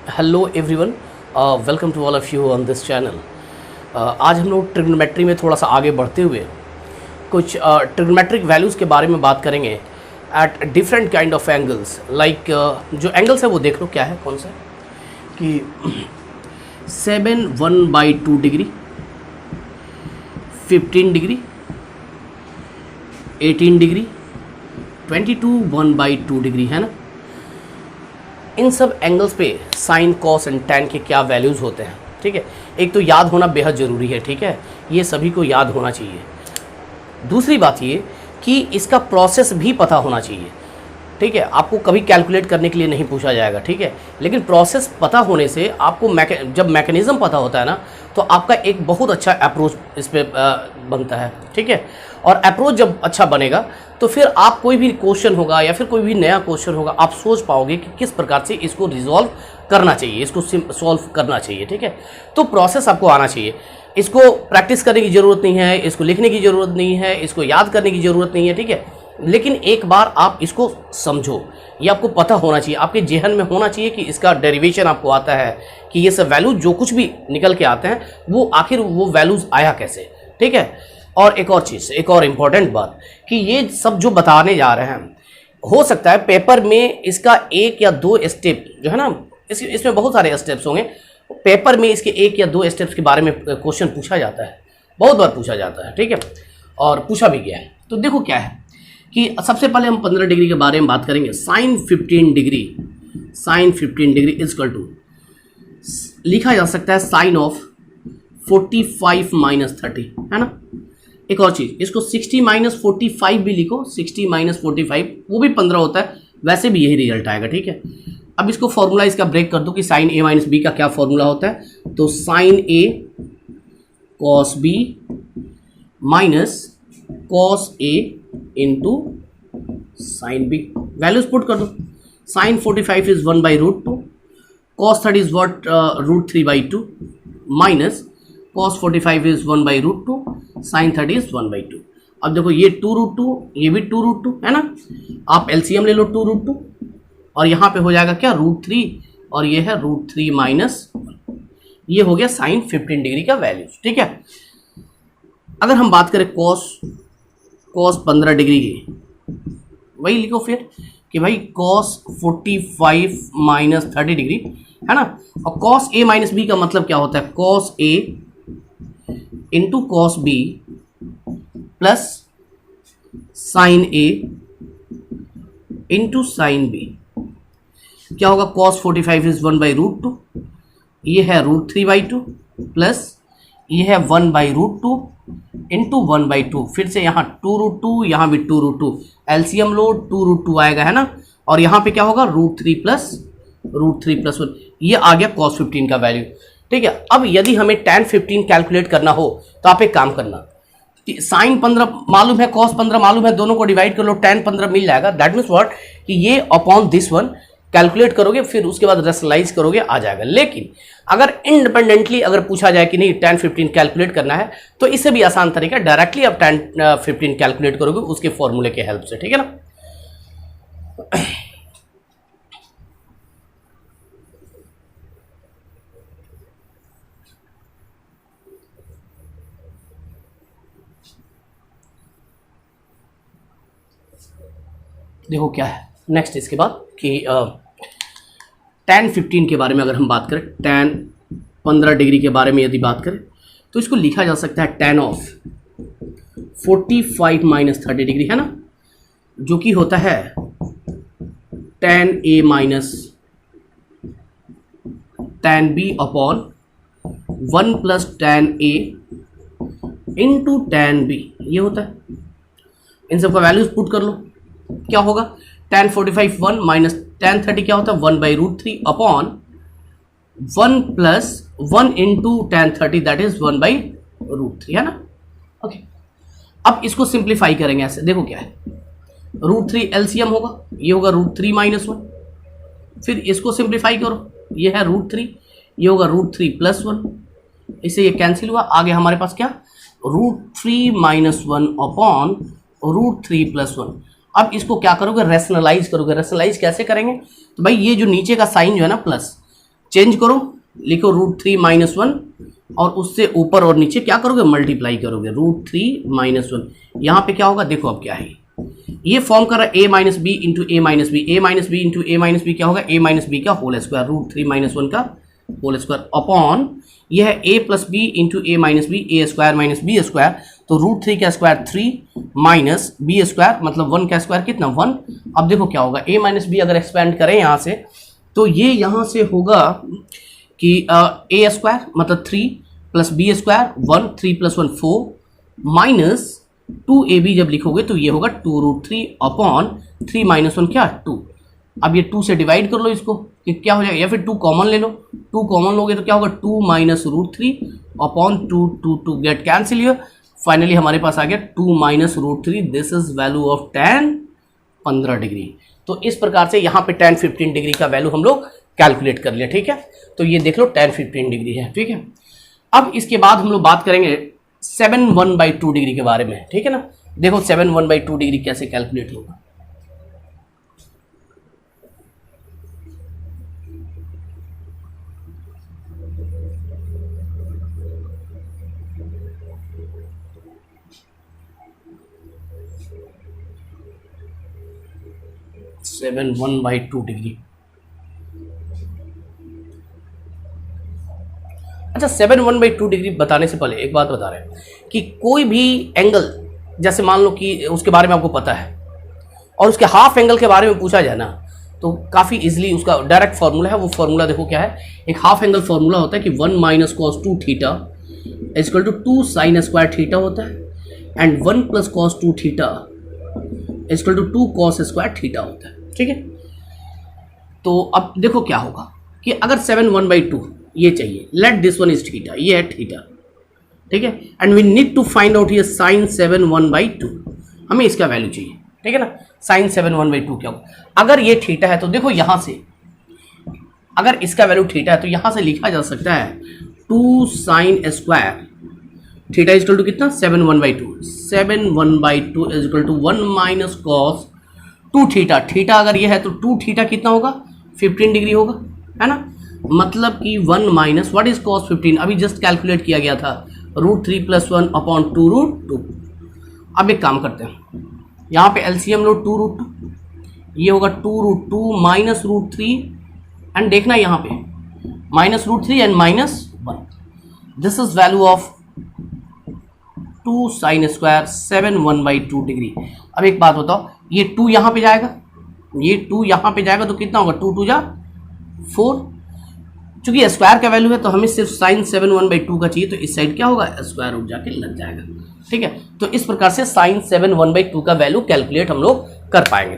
Hello everyone, welcome to all of you on this channel. आज हम लोग trigonometry में थोड़ा सा आगे बढ़ते हुए कुछ ट्रिग्नोमेट्रिक वैल्यूज़ के बारे में बात करेंगे at different kind of angles. Like जो एंगल्स है वो देख लो क्या है, कौन सा है कि 7 1/2 डिग्री, 15 डिग्री, 18 डिग्री, 22 1/2 डिग्री, है ना। इन सब एंगल्स पे साइन, कॉस एंड टैन के क्या वैल्यूज़ होते हैं, ठीक है। एक तो याद होना बेहद ज़रूरी है, ठीक है, ये सभी को याद होना चाहिए। दूसरी बात ये कि इसका प्रोसेस भी पता होना चाहिए, ठीक है। आपको कभी कैलकुलेट करने के लिए नहीं पूछा जाएगा, ठीक है, लेकिन प्रोसेस पता होने से आपको जब मैकेनिज़्म पता होता है ना, तो आपका एक बहुत अच्छा अप्रोच इस पर बनता है, ठीक है। और अप्रोच जब अच्छा बनेगा तो फिर आप कोई भी क्वेश्चन होगा या फिर कोई भी नया क्वेश्चन होगा, आप सोच पाओगे कि किस प्रकार से इसको रिजॉल्व करना चाहिए, इसको सॉल्व करना चाहिए, ठीक है। तो प्रोसेस आपको आना चाहिए। इसको प्रैक्टिस करने की ज़रूरत नहीं है, इसको लिखने की ज़रूरत नहीं है, इसको याद करने की ज़रूरत नहीं है, ठीक है। लेकिन एक बार आप इसको समझो, ये आपको पता होना चाहिए, आपके जेहन में होना चाहिए कि इसका डेरिवेशन आपको आता है, कि ये सब वैल्यूज जो कुछ भी निकल के आते हैं वो आखिर वो वैल्यूज़ आया कैसे, ठीक है। और एक और चीज़, एक और इम्पॉर्टेंट बात कि ये सब जो बताने जा रहे हैं, हो सकता है पेपर में इसका एक या दो स्टेप जो है ना, इसमें बहुत सारे स्टेप्स होंगे, पेपर में इसके एक या दो स्टेप्स के बारे में क्वेश्चन पूछा जाता है, बहुत बार पूछा जाता है, ठीक है, और पूछा भी गया है। तो देखो क्या है कि सबसे पहले हम 15 डिग्री के बारे में बात करेंगे। साइन 15 डिग्री, साइन 15 डिग्री इजकल टू लिखा जा सकता है साइन ऑफ 45 - 30, है ना। एक और चीज़, इसको 60 - 45 भी लिखो, 60 - 45 वो भी 15 होता है, वैसे भी यही रिजल्ट आएगा, ठीक है। अब इसको फॉर्मूला इसका ब्रेक कर दो कि साइन ए माइनस बी का क्या फॉर्मूला होता है। तो sine A cos B minus cos A into sine B. Values put कर दो। Sine 45 is 1/√2, cos 30 is what √3/2 minus cos 45 is 1/√2, sine 30 is 1/2। अब देखो ये 2√2, ये भी 2√2 है ना, आप एलसीएम ले लो 2√2 और यहाँ पे हो जाएगा क्या √3 और ये है √3 - 1। ये हो गया साइन 15 डिग्री का वैल्यूज, ठीक है। अगर हम बात करें cos 15 डिग्री की, वही लिखो फिर कि भाई cos 45 - 30 डिग्री, है ना। और cos a - b का मतलब क्या होता है, cos a into cos B plus sine A into sine B. क्या होगा, cos 45 इज 1/√2, ये है √3/2 प्लस ये है 1/√2 इंटू 1/2, फिर से यहाँ 2√2, यहाँ भी 2√2, एलसीएम लो 2√2 आएगा, है ना। और यहाँ पे क्या होगा √3 + 1, ये आ गया cos 15 का वैल्यू, ठीक है। अब यदि हमें tan 15 कैलकुलेट करना हो तो आप एक काम करना कि साइन 15 मालूम है, cos 15 मालूम है, दोनों को डिवाइड कर लो, tan 15 मिल जाएगा। दैट मीन्स व्हाट कि ये अपॉन दिस वन कैलकुलेट करोगे, फिर उसके बाद रेशनलाइज करोगे, आ जाएगा। लेकिन अगर इंडिपेंडेंटली अगर पूछा जाए कि नहीं tan 15 कैलकुलेट करना है, तो इससे भी आसान तरीका, डायरेक्टली आप tan 15 कैलकुलेट करोगे उसके फॉर्मूले के हेल्प से, ठीक है ना। देखो क्या है नेक्स्ट इसके बाद कि tan 15 के बारे में अगर हम बात करें, tan 15 डिग्री के बारे में यदि बात करें, तो इसको लिखा जा सकता है tan ऑफ 45 - 30 डिग्री, है ना, जो कि होता है tan a minus tan b upon 1 + tan a into tan b, ये होता है। इन सब का वैल्यूज पुट कर लो, क्या होगा, tan 45 1 माइनस tan 30 क्या होता है 1/√3 upon 1 + 1 into tan 30 that is 1/√3, है ना। ओके, अब इसको सिंप्लीफाई करेंगे ऐसे, देखो क्या है, √3 एलसीएम होगा, ये होगा √3 - 1, फिर इसको सिंप्लीफाई करो, ये है √3, ये होगा √3 + 1, इससे ये कैंसिल हुआ, आगे हमारे पास क्या √3 - 1 अपॉन √3 + 1। अब इसको क्या करोगे, रैशनलाइज करोगे। रैशनलाइज कैसे करेंगे, तो भाई ये जो नीचे का साइन जो है ना प्लस, चेंज करो, लिखो √3 - 1 और उससे ऊपर और नीचे क्या करोगे, मल्टीप्लाई करोगे √3 - 1। यहाँ पे क्या होगा, देखो अब क्या है, ये फॉर्म कर रहा है a - b into a - b, a - b into a - b क्या होगा, a - b का होल स्क्वायर, √3 - 1 का होल स्क्वायर अपॉन यह है a + b into a - b, a square - b square, तो √3 का स्क्वायर 3 माइनस b स्क्वायर मतलब 1 का स्क्वायर कितना 1। अब देखो क्या होगा, a - b अगर एक्सपेंड करें यहाँ से तो ये यहाँ से होगा कि a स्क्वायर मतलब 3 + b स्क्वायर 1, 3 + 1 4 माइनस 2ab जब लिखोगे तो ये होगा 2√3 अपॉन 3 - 1 क्या 2। अब ये 2 से डिवाइड कर लो इसको कि क्या हो जाएगा, या फिर 2 कॉमन ले लो, 2 कॉमन लोगे तो क्या होगा 2 - √3 upon 2 get cancel here. Finally हमारे पास आ गया 2 - √3, this is value of tan 15 degree. तो इस प्रकार से यहाँ पे tan 15 डिग्री का वैल्यू हम लोग कैलकुलेट कर लिया, ठीक है। तो ये देख लो tan 15 डिग्री है, ठीक है। अब इसके बाद हम लोग बात करेंगे 7/1/2 डिग्री के बारे में, ठीक है ना। देखो 7/1/2 डिग्री कैसे कैलकुलेट होगा। Seven 1/2 degree. अच्छा 7/1/2 डिग्री बताने से पहले एक बात बता रहे हैं कि कोई भी एंगल, जैसे मान लो कि उसके बारे में आपको पता है और उसके हाफ एंगल के बारे में पूछा जाए ना, तो काफ़ी इजीली उसका डायरेक्ट फार्मूला है। वो फार्मूला देखो क्या है, एक हाफ एंगल फार्मूला होता है कि 1 - cos 2 theta = 2 sin square theta होता है, and 1 + cos 2 theta = 2 cos square theta होता है, ठीक है। तो अब देखो क्या होगा कि अगर 7/1/2 ये चाहिए, let this one is theta, ये है थीटा, ठीक है, and we need to find out ये sin 7/1/2, हमें इसका वैल्यू चाहिए, ठीक है ना। sin 7/1/2 क्या होगा, अगर ये थीटा है तो देखो यहाँ से अगर इसका वैल्यू थीटा है तो यहाँ से लिखा जा सकता है 2 sin स्क्वायर थीटा = कितना 7/1/2, 7/1/2 = 1 - cos 2 थीटा। थीटा अगर ये है तो 2 थीटा कितना होगा 15 डिग्री होगा, है ना। मतलब कि 1 - व्हाट इज cos 15, अभी जस्ट कैलकुलेट किया गया था √3 + 1 अपॉन 2√2। अब एक काम करते हैं, यहाँ पे एलसीएम लो 2√2, ये होगा 2√2 माइनस √3, एंड देखना यहाँ पे -√3 and -1, this is value of 2 sin square 7/1/2 degree. अब एक बात बताओ, ये 2 यहाँ पे जाएगा, ये 2 यहाँ पे जाएगा तो कितना होगा 2 × 2 = 4। चूंकि स्क्वायर का वैल्यू है तो हमें सिर्फ sin 7/1/2 का चाहिए, तो इस साइड क्या होगा स्क्वायर रूट जाके लग जाएगा, ठीक है। तो इस प्रकार से sin 7/1/2 का वैल्यू कैलकुलेट हम लोग कर पाएंगे।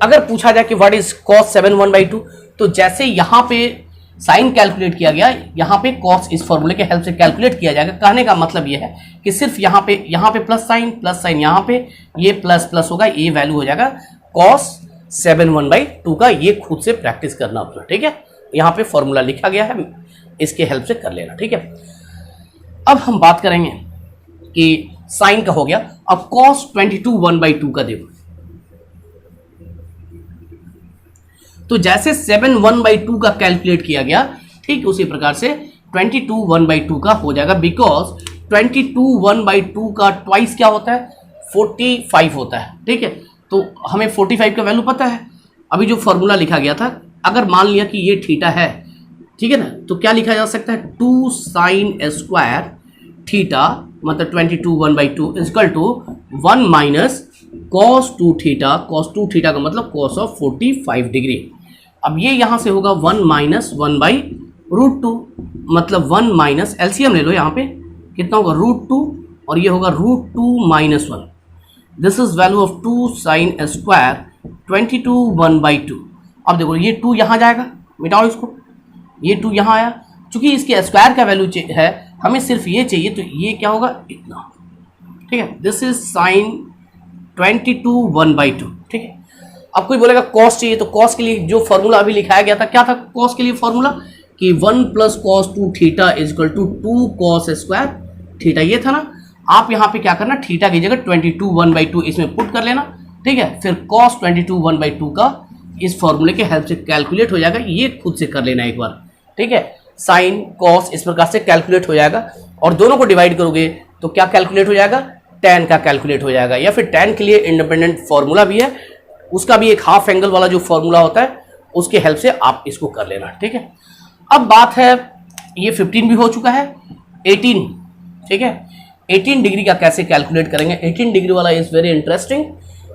अगर पूछा जाए कि व्हाट इज cos 7/1/2, तो जैसे यहाँ पे साइन कैलकुलेट किया गया, यहाँ पे cos इस फॉर्मूले के हेल्प से कैलकुलेट किया जाएगा। कहने का मतलब ये है कि सिर्फ यहाँ पे प्लस साइन यहाँ पे ये प्लस होगा, ये वैल्यू हो जाएगा cos 7/1/2 का। ये खुद से प्रैक्टिस करना अपना, ठीक है। यहाँ पे फॉर्मूला लिखा गया है, इसके हेल्प से कर लेना, ठीक है। अब हम बात करेंगे कि साइन का हो गया, अब cos 22 1/2 का देखो। तो जैसे 7/1/2 का कैलकुलेट किया गया, ठीक उसी प्रकार से 22 1/2 का हो जाएगा, बिकॉज 22 1/2 का ट्वाइस क्या होता है 45 होता है, ठीक है। तो हमें 45 का वैल्यू पता है। अभी जो फॉर्मूला लिखा गया था, अगर मान लिया कि ये थीटा है, ठीक है ना, तो क्या लिखा जा सकता है 2 sin स्क्वायर थीटा मतलब 22 1/2 = 1 - cos 2 थीटा, cos 2 थीटा का मतलब cos ऑफ 45 डिग्री। अब ये यहाँ से होगा 1 - 1/√2 मतलब 1 - एलसीएम ले लो, यहाँ पे कितना होगा √2 और ये होगा √2 - 1, this is value of 2 sin square 22 1/2। अब देखो ये 2 यहाँ जाएगा, मिटाओ इसको, ये 2 यहाँ आया, चूंकि इसके स्क्वायर का वैल्यू है, हमें सिर्फ ये चाहिए, तो ये क्या होगा इतना, ठीक है। दिस इज sin 22 1/2, ठीक है। अब कोई बोलेगा cos चाहिए, तो cos के लिए जो फॉर्मूला अभी लिखाया गया था, क्या था cos के लिए फॉर्मूला कि 1 + cos 2 theta = 2 cos square theta, ये था ना। आप यहाँ पे क्या करना, थीटा की जगह 22 1/2 इसमें पुट कर लेना, ठीक है। फिर cos 22 1/2 का इस फॉर्मूले के हेल्प से कैलकुलेट हो जाएगा, ये खुद से कर लेना एक बार, ठीक है, साइन कॉस इस प्रकार से कैलकुलेट हो जाएगा, और दोनों को डिवाइड करोगे तो क्या कैलकुलेट हो जाएगा, tan का कैलकुलेट हो जाएगा। या फिर tan के लिए इंडिपेंडेंट फॉर्मूला भी है, उसका भी एक हाफ एंगल वाला जो फॉर्मूला होता है उसके हेल्प से आप इसको कर लेना, ठीक है। अब बात है, ये 15 भी हो चुका है, 18, ठीक है, 18 डिग्री का कैसे कैलकुलेट करेंगे। 18 डिग्री वाला इज वेरी इंटरेस्टिंग,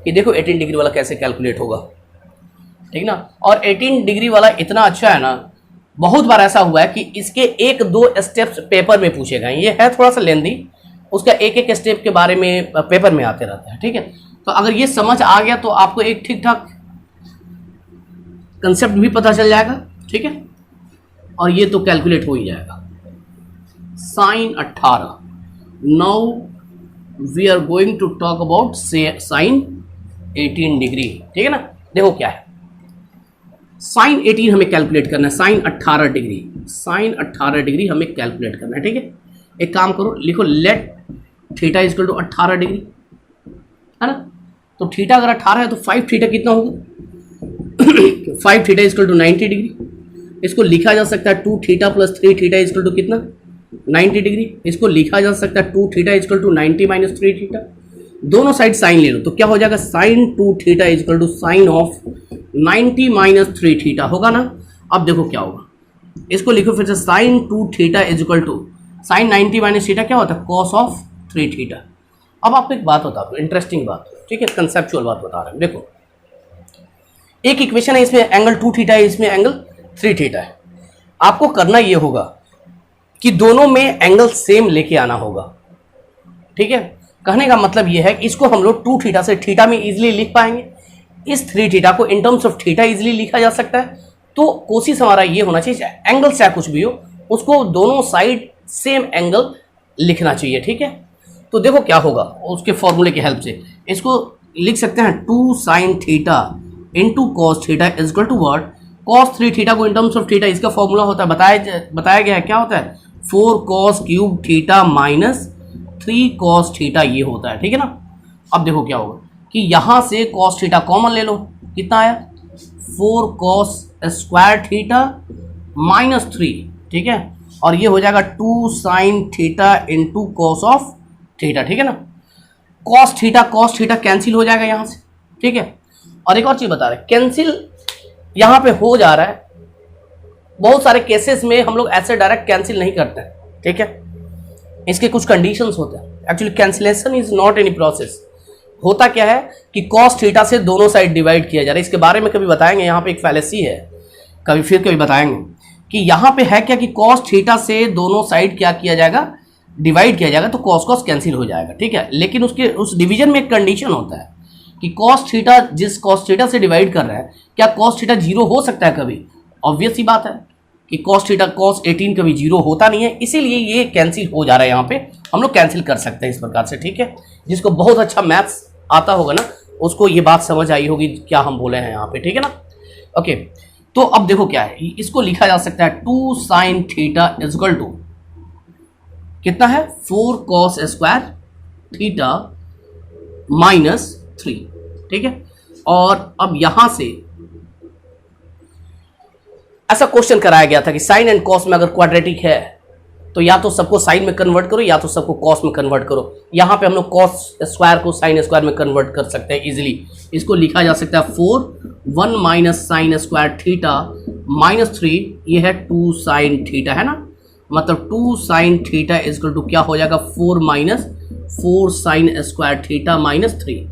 कि देखो 18 डिग्री वाला कैसे कैलकुलेट होगा, ठीक ना। और 18 डिग्री वाला इतना अच्छा है ना, बहुत बार ऐसा हुआ है कि इसके 1-2 स्टेप्स पेपर में पूछे गए, ये है थोड़ा सा लेंदी, उसका एक स्टेप के बारे में पेपर में आते रहते हैं, ठीक है। तो अगर ये समझ आ गया तो आपको एक ठीक ठाक कंसेप्ट भी पता चल जाएगा, ठीक है। और ये तो कैलकुलेट हो ही जाएगा। Sine 18, now we are going to talk about sine 18 degree, ठीक है ना। देखो क्या है, साइन 18 हमें कैलकुलेट करना है, साइन 18 डिग्री, साइन 18 डिग्री हमें कैलकुलेट करना है, ठीक है। एक काम करो, लिखो let theta equal to 18 degree, है ना। तो थीटा अगर 18 है तो 5 थीटा कितना होगा 5 थीटा इक्वल टू 90 डिग्री। इसको लिखा जा सकता है 2 theta plus 3 theta equal to कितना, 90 डिग्री। इसको लिखा जा सकता है 2 theta equal to 90 minus 3 theta. दोनों साइड साइन ले लो तो क्या हो जाएगा, sine 2 theta equal to sine of 90 minus 3 theta होगा ना। अब देखो क्या होगा, इसको लिखो फिर से, sine 2 theta equal to sine 90 minus theta क्या होता है, कॉस ऑफ 3 थीटा। अब आपको एक बात बता दो, इंटरेस्टिंग बात, ठीक है, कंसेप्चुअल बात बता रहे हैं। देखो एक इक्वेशन है, इसमें एंगल 2 थीटा है, इसमें एंगल 3 थीटा है। आपको करना ये होगा कि दोनों में एंगल सेम लेके आना होगा, ठीक है। कहने का मतलब ये है कि इसको हम लोग 2 थीटा से थीटा में इजीली लिख पाएंगे, इस 3 थीटा को in terms of theta easily लिखा जा सकता है। तो कोशिश हमारा ये होना चाहिए, एंगल चाहे कुछ भी हो, उसको दोनों साइड सेम एंगल लिखना चाहिए, ठीक है। तो देखो क्या होगा, उसके फॉर्मूले की हेल्प से इसको लिख सकते हैं 2 sine theta into cos theta is equal to what, cos 3 theta को इन टर्म्स ऑफ थीटा, इसका फॉर्मूला होता है, बताया गया है, क्या होता है, 4 cos cube theta minus 3 cos theta, ये होता है, ठीक है ना। अब देखो क्या होगा कि यहां से कॉस थीटा कॉमन ले लो, कितना आया, 4 कॉस स्क्वायर थीटा माइनस 3, ठीक है। और ये हो जाएगा 2 sine theta into cos of theta, ठीक है ना। कॉस थीटा कैंसिल हो जाएगा यहां से, ठीक है। और एक और चीज बता रहे, कैंसिल यहां पे हो जा रहा है, बहुत सारे केसेस में हम लोग ऐसे डायरेक्ट कैंसिल नहीं करते हैं, ठीक है। इसके कुछ कंडीशंस होते हैं। Actually cancellation is not any process. होता क्या है कि कॉस थीटा से दोनों साइड डिवाइड किया जा रहा है, इसके बारे में कभी बताएंगे, यहाँ पे एक फैलेसी है, कभी बताएंगे कि यहाँ पे है क्या कि कॉस थीटा से दोनों साइड क्या किया जाएगा, डिवाइड किया जाएगा, तो कॉस कैंसिल हो जाएगा, ठीक है। लेकिन उसके उस डिवीजन में एक कंडीशन होता है कि कॉस थीटा जिस कॉस थीटा से डिवाइड कर रहा है, क्या कॉस थीटा 0 हो सकता है कभी, ऑब्वियस ही बात है कि कॉस थीटा कॉस 18 कभी 0 होता नहीं है, इसीलिए ये कैंसिल हो जा रहा है, यहाँ पे हम लोग कैंसिल कर सकते हैं इस प्रकार से, ठीक है। जिसको बहुत अच्छा मैथ्स आता होगा ना, उसको ये बात समझ आई होगी क्या हम बोले हैं यहाँ पे, ठीक है ना। ओके, तो अब देखो क्या है, इसको लिखा जा सकता है 2 साइन थीटा इक्वल टू कितना है, 4 कॉस स्क्वायर थीटा माइनस 3, ठीक है। और अब यहां से ऐसा क्वेश्चन कराया गया था कि साइन एंड कॉस में अगर क्वाड्रेटिक है तो या तो सबको साइन में कन्वर्ट करो या तो सबको कॉस में कन्वर्ट करो। यहां पे हम लोग कॉस स्क्वायर को साइन स्क्वायर में कन्वर्ट कर सकते हैं इजीली। इसको लिखा जा सकता है 4 1 minus sign square theta minus 3, ये है 2 साइन थीटा, है ना। मतलब 2 साइन थीटा इक्वल टू क्या हो जाएगा, 4 minus 4 sign square theta minus 3।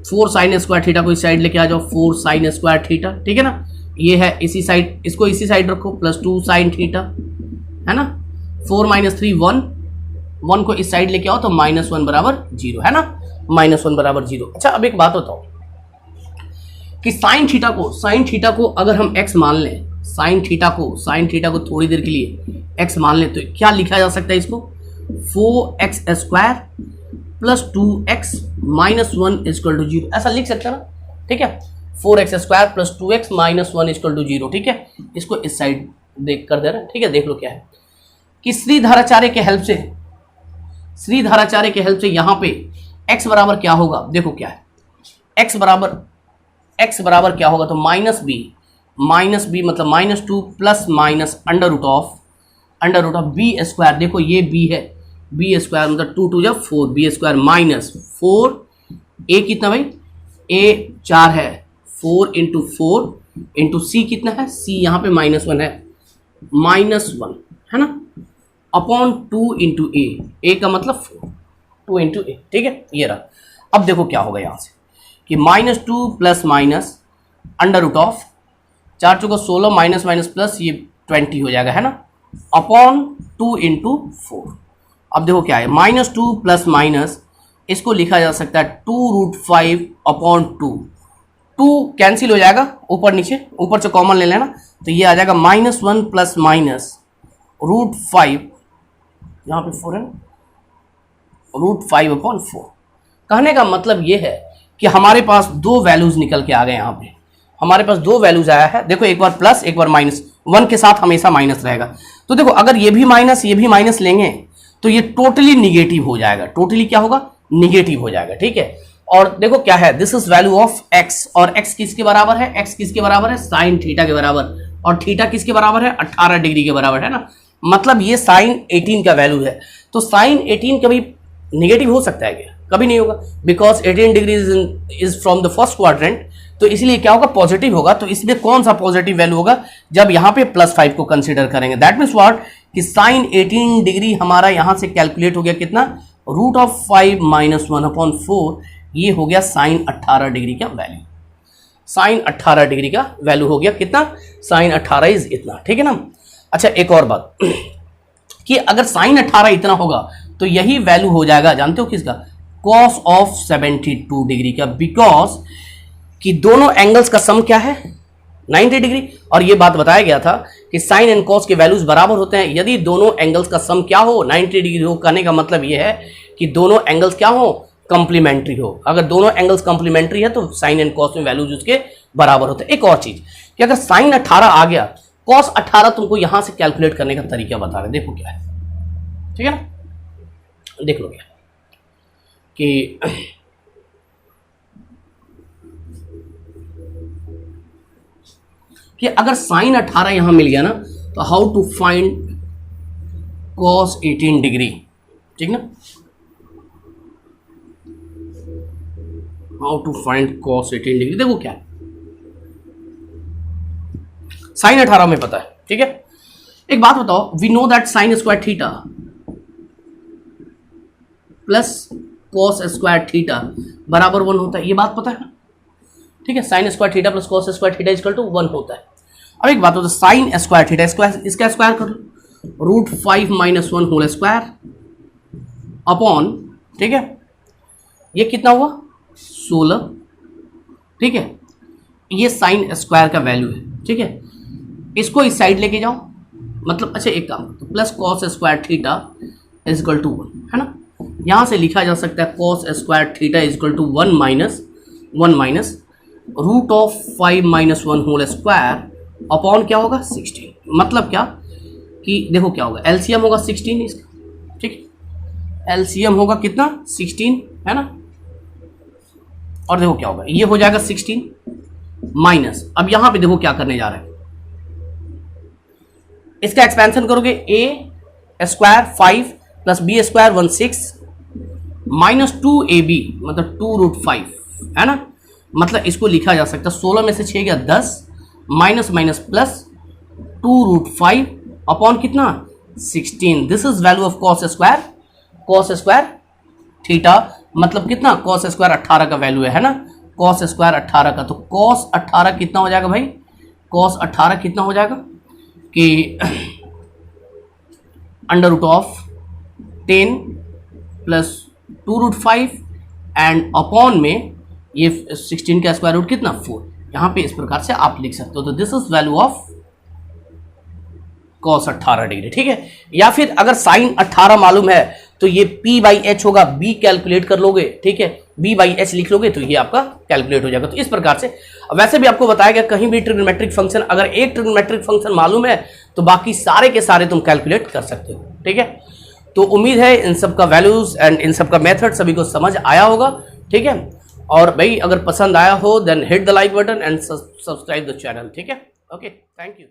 4 sign square theta को इस साइड लेके आ जाओ, 4 साइन स्क्वायर थीटा, ठीक है ना। ये है इसी साइड, इसको इसी साइड रखो, प्लस 2 साइन थीटा, है ना। 4 माइनस 3 1 को इस साइड लेके आओ तो -1 बराबर 0, है ना, -1 बराबर 0। अच्छा, अब एक बात बताओ कि साइन थीटा को अगर हम x मान लें, साइन थीटा को थोड़ी देर के लिए x मान लें, तो क्या लिखा जा सकता है इसको, 4x square plus 2x minus 1 equal to 0, ऐसा लिख सकते हैं ना, ठीक है। 4x square plus 2x minus 1 equal to 0, ठीक है। इसको इस साइड देख कर दे रहे हैं, ठीक है। देख लो क्या है कि श्रीधाराचार्य के हेल्प से यहां पे x बराबर क्या होगा, देखो क्या है, x बराबर क्या होगा, तो -b माइनस बी मतलब -2 plus minus under root of B square. देखो ये बी है, बी स्क्वायर मतलब 2 2 जब 4, बी स्क्वायर माइनस 4, ए कितना भाई, ए 4 है, 4 इंटू 4 इंटू सी कितना है, सी यहाँ पे -1 है, -1 है ना, अपॉन 2 इंटू ए का मतलब 4, 2 इंटू ए। ठीक है, ये रहा। अब देखो क्या होगा यहाँ से कि -2 plus minus under root of 4 चौका 16 माइनस माइनस प्लस ये 20 हो जाएगा, है ना, अपॉन 2 इंटू 4। अब देखो क्या है, -2 प्लस माइनस इसको लिखा जा सकता है 2√5 अपॉन 2 कैंसिल हो जाएगा, ऊपर नीचे, ऊपर से कॉमन ले लेना, तो ये आ जाएगा -1 प्लस माइनस √5, यहाँ पे 4 है ना, √5 अपॉन 4। कहने का मतलब ये है कि हमारे पास दो वैल्यूज निकल के आ गए। यहाँ पे हमारे पास दो वैल्यूज आया है, देखो एक बार प्लस एक बार माइनस, 1 के साथ हमेशा माइनस रहेगा। तो देखो अगर ये भी माइनस लेंगे तो ये टोटली निगेटिव हो जाएगा, टोटली क्या होगा, निगेटिव हो जाएगा। ठीक है, और देखो क्या है, this is value of x, और एक्स किसके बराबर है, एक्स किसके बराबर है, साइन थीटा के बराबर, और थीटा किसके बराबर है, 18 डिग्री के बराबर, है ना, मतलब ये साइन 18 का वैल्यू है। तो साइन 18 कभी निगेटिव हो सकता है क्या, कभी नहीं होगा, because 18 degree is from the first quadrant, तो इसलिए क्या होगा, पॉजिटिव होगा। तो इसमें कौन सा पॉजिटिव वैल्यू होगा, जब यहाँ पे +5 को कंसीडर करेंगे। दैट मीन्स व्हाट कि साइन 18 डिग्री हमारा यहाँ से कैलकुलेट हो गया कितना, √5 - 1/4, ये हो गया साइन 18 डिग्री का वैल्यू, साइन 18 डिग्री का वैल्यू हो गया कितना, साइन 18 इज इतना। ठीक है ना। अच्छा एक और बात कि अगर साइन 18 इतना होगा तो यही वैल्यू हो जाएगा, जानते हो किसका, कॉस ऑफ 72 डिग्री का, बिकॉज कि दोनों एंगल्स का सम क्या है, 90 डिग्री। और ये बात बताया गया था कि साइन एंड कॉस के वैल्यूज बराबर होते हैं यदि दोनों एंगल्स का सम क्या हो, 90 डिग्री हो। कहने का मतलब ये है कि दोनों एंगल्स क्या हो, कंप्लीमेंट्री हो। अगर दोनों एंगल्स कंप्लीमेंट्री है तो साइन एंड कॉस में वैल्यूज उसके बराबर होते हैं। एक और चीज कि अगर साइन 18 आ गया, कॉस 18 तुमको यहां से कैलकुलेट करने का तरीका बता रहे, देखो क्या है, ठीक है ना, देख लो क्या कि अगर साइन 18 यहां मिल गया ना, तो how to find cos 18 degree, ठीक ना, how to find cos 18 degree. देखो क्या है, साइन 18 में पता है, ठीक है। एक बात बताओ, we know that sine square theta plus cos square theta बराबर 1 होता है, ये बात पता है, ठीक है। Sine square theta plus cos square theta equal to 1 होता है। अब एक बात होता है, साइन स्क्वायर थीटा स्क्वायर, इसका स्क्वायर करो, √5 - 1 होल स्क्वायर अपॉन, ठीक है, ये कितना हुआ 16, ठीक है, ये साइन स्क्वायर का वैल्यू है, ठीक है। इसको इस साइड लेके जाओ, मतलब अच्छा एक काम तो plus cos square theta equal to 1, है ना। यहां से लिखा जा सकता है cos square theta equal to 1 minus √5 - 1 whole square upon क्या होगा 16। मतलब क्या कि देखो क्या होगा, एलसीएम होगा 16 इसका, ठीक है, एलसीएम होगा कितना 16, है ना। और देखो क्या होगा, ये हो जाएगा 16 माइनस, अब यहां पे देखो क्या करने जा रहे हैं, इसका एक्सपेंशन करोगे, a square 5 plus b square 16 minus 2ab मतलब 2√5, है ना। मतलब इसको लिखा जा सकता है 16 में से 6 गया 10 माइनस माइनस प्लस 2√5 अपॉन कितना 16। This is value of cos square theta, मतलब कितना कॉस स्क्वायर 18 का वैल्यू है ना, कॉस स्क्वायर 18 का। तो कॉस 18 कितना हो जाएगा भाई, कॉस 18 कितना हो जाएगा कि √10 प्लस 2√5 एंड अपॉन में ये 16 का स्क्वायर रूट कितना 4। यहां पे इस प्रकार से आप लिख सकते हो। तो this is value of cos 18 degree, ठीक है। या फिर अगर साइन 18 मालूम है तो ये p/h होगा, b कैलकुलेट कर लोगे, ठीक है, b/h लिख लोगे तो ये आपका कैलकुलेट हो जाएगा। तो इस प्रकार से वैसे भी आपको बताया गया कहीं भी ट्रिग्नोमेट्रिक फंक्शन, अगर एक ट्रिग्नोमेट्रिक फंक्शन मालूम है तो बाकी सारे के सारे तुम कैलकुलेट कर सकते हो, ठीक है। तो उम्मीद है इन सब का वैल्यूज एंड इन सब का मेथड सभी को समझ आया होगा, ठीक है। और भाई अगर पसंद आया हो then hit the like button and subscribe the channel, ठीक है। Okay, thank you.